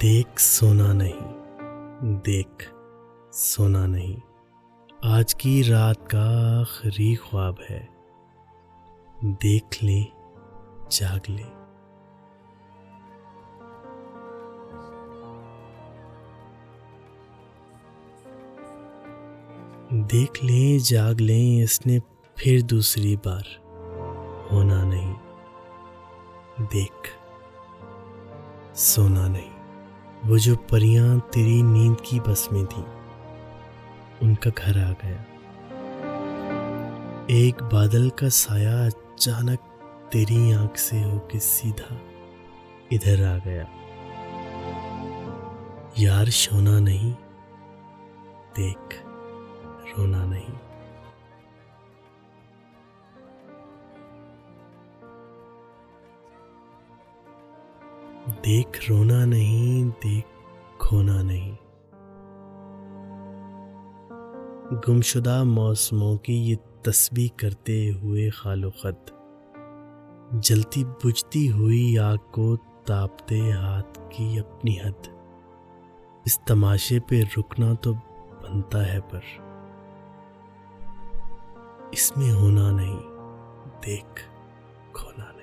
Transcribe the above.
देख सोना नहीं, देख सोना नहीं, आज की रात का आखिरी ख्वाब है। देख ले, जाग ले। देख ले, जाग ले, इसने फिर दूसरी बार होना नहीं। देख सोना नहीं। वो जो परियां तेरी नींद की बस में थी, उनका घर आ गया। एक बादल का साया अचानक तेरी आंख से होके सीधा इधर आ गया। यार सोना नहीं, देख रोना नहीं। देख रोना नहीं, देख खोना नहीं। गुमशुदा मौसमों की ये तस्बीह करते हुए खालो खत, जलती बुझती हुई आग को तापते हाथ की अपनी हद। इस तमाशे पे रुकना तो बनता है, पर इसमें होना नहीं। देख खोना नहीं।